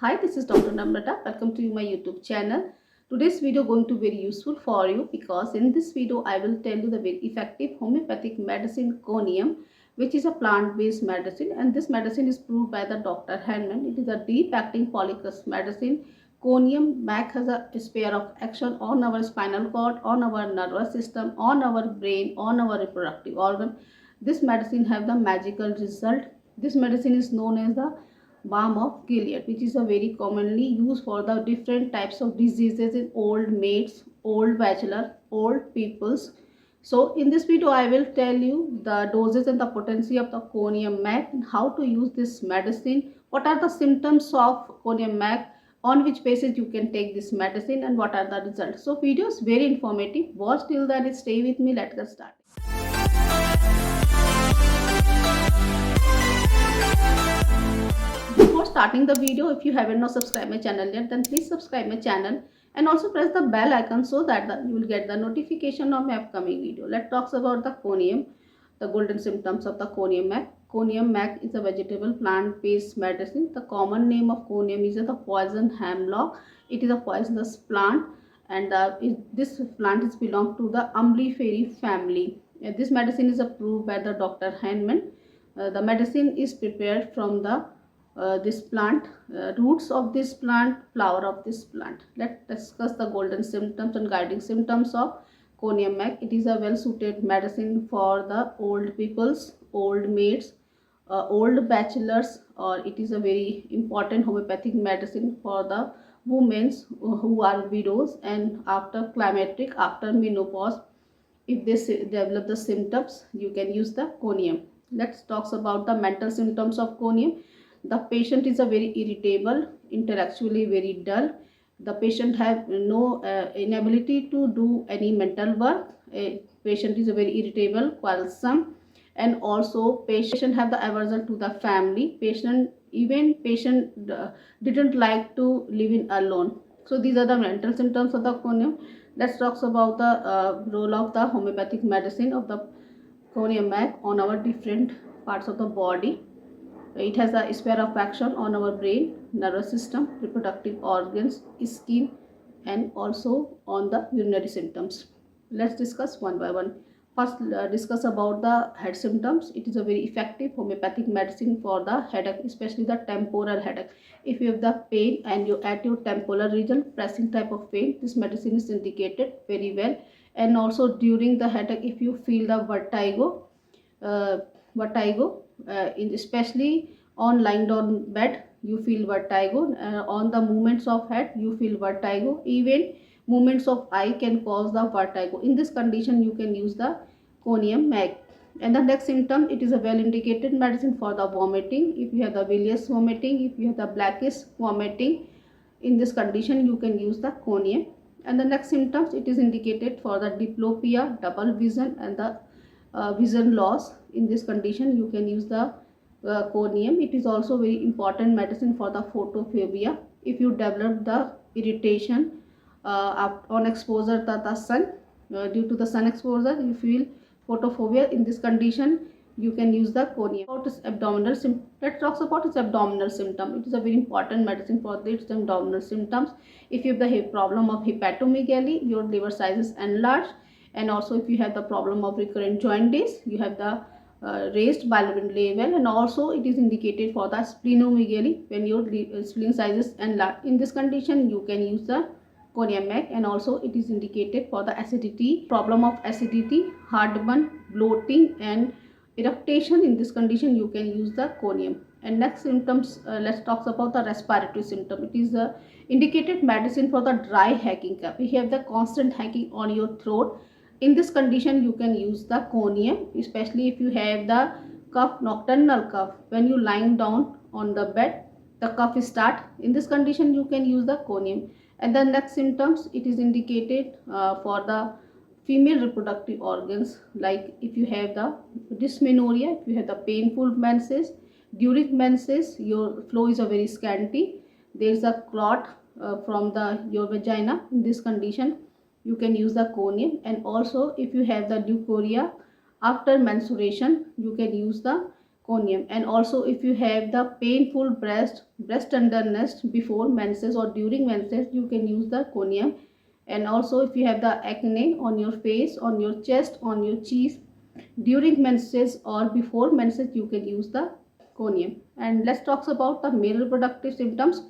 Hi, this is Dr. Namrata. Welcome to my YouTube channel. Today's video going to be very useful for you because in this video I will tell you the very effective homeopathic medicine Conium, which is a plant-based medicine, and this medicine is proved by the Dr. Hahnemann. It is a deep-acting polycus medicine. Conium Mac has a sphere of action on our spinal cord, on our nervous system, on our brain, on our reproductive organ. This medicine have the magical result. This medicine is known as the balm of Gilead, which is a very commonly used for the different types of diseases in old maids, old bachelor, old peoples. So in this video I will tell you the doses and the potency of the Conium Mac and how to use this medicine, what are the symptoms of Conium Mac, on which basis you can take this medicine, and what are the results. So video is very informative. Watch till then, stay with me. Let's get started. Before starting the video, if you haven't not subscribed my channel yet, then please subscribe my channel and also press the bell icon so that you will get the notification of my upcoming video. Let's talk about the Conium, the golden symptoms of the Conium Mac. Conium Mac is a vegetable plant-based medicine. The common name of Conium is the poison hemlock. It is a poisonous plant, and this plant is belong to the umbelliferae family. This medicine is approved by the Dr. Hahnemann. The medicine is prepared from the this plant, roots of this plant, flower of this plant. Let's discuss the golden symptoms and guiding symptoms of Conium Mac. It is a well suited medicine for the old peoples, old maids, old bachelors, or it is a very important homeopathic medicine for the women who are widows and after climacteric, after menopause. If they develop the symptoms, you can use the Conium. Let's talk about the mental symptoms of Conium. The patient is a very irritable, intellectually very dull. The patient have no inability to do any mental work. A patient is a very irritable, quarrelsome, and also patient have the aversion to the family. Patient didn't like to live in alone. So these are the mental symptoms of the Conium. Let's talk about the role of the homeopathic medicine of the Conium Mac on our different parts of the body. It has a sphere of action on our brain, nervous system, reproductive organs, skin, and also on the urinary symptoms. Let's discuss one by one. First, discuss about the head symptoms. It is a very effective homeopathic medicine for the headache, especially the temporal headache. If you have the pain and you at your temporal region, pressing type of pain, this medicine is indicated very well. And also during the headache, if you feel the vertigo, especially on lying down bed you feel vertigo, on the movements of head you feel vertigo, even movements of eye can cause the vertigo. In this condition you can use the Conium Mac. And the next symptom, it is a well indicated medicine for the vomiting. If you have the bilious vomiting, if you have the blackish vomiting, in this condition you can use the Conium. And the next symptoms, it is indicated for the diplopia, double vision, and the vision loss. In this condition you can use the Conium. It is also very important medicine for the photophobia. If you develop the irritation on exposure to the sun, due to the sun exposure you feel photophobia, in this condition you can use the Conium. About its abdominal symptom, let's talk about its abdominal symptom. It is a very important medicine for its abdominal symptoms. If you have the problem of hepatomegaly, your liver size is enlarged, and also if you have the problem of recurrent jaundice, you have the raised bilirubin level, and also it is indicated for the splenomegaly when your spleen size is enlarged. In this condition you can use the Conium Mac. And also it is indicated for the acidity, problem of acidity, heartburn, bloating, and eructation. In this condition you can use the Conium. And next symptoms, let's talk about the respiratory symptom. It is the indicated medicine for the dry hacking cough. If you have the constant hacking on your throat, in this condition you can use the Conium, especially if you have the cough, nocturnal cough. When you lying down on the bed, the cough start. In this condition you can use the Conium. And the next symptoms, it is indicated for the female reproductive organs, like if you have the dysmenorrhea, if you have the painful menses, during menses your flow is a very scanty, there is a clot from your vagina. In this condition you can use the Conium. And also if you have the leukorrhea after menstruation, you can use the Conium. And also if you have the painful breast tenderness before menses or during menses, you can use the Conium. And also if you have the acne on your face, on your chest, on your cheeks during menses or before menses, you can use the Conium. And let's talk about the male reproductive symptoms.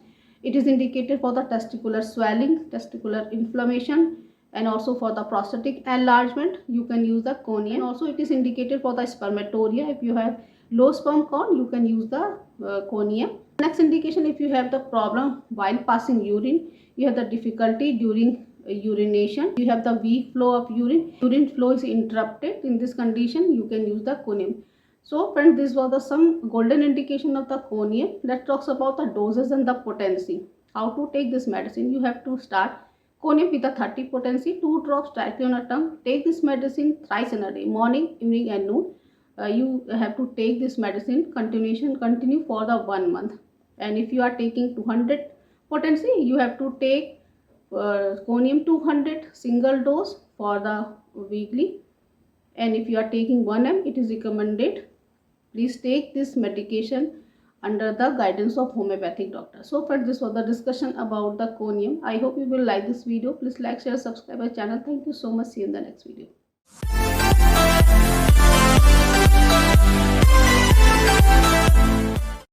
It is indicated for the testicular swelling, testicular inflammation, and also for the prostatic enlargement, you can use the Conium. And also it is indicated for the spermatoria. If you have low sperm count, you can use the Conium. Next indication, if you have the problem while passing urine, you have the difficulty during urination, you have the weak flow of urine flow is interrupted. In this condition, you can use the Conium. So friends, this was the some golden indication of the Conium. Let's talk about the doses and the potency. How to take this medicine? You have to start Conium with a 30 potency, 2 drops directly on a tongue. Take this medicine thrice in a day, morning, evening and noon. You have to take this medicine continue for the 1 month. And if you are taking 200 potency, you have to take Conium 200 single dose for the weekly. And if you are taking 1 ml, it is recommended. Please take this medication under the guidance of homeopathic doctor. So friends, this was the discussion about the Conium. I hope you will like this video. Please like, share, subscribe my channel. Thank you so much. See you in the next video.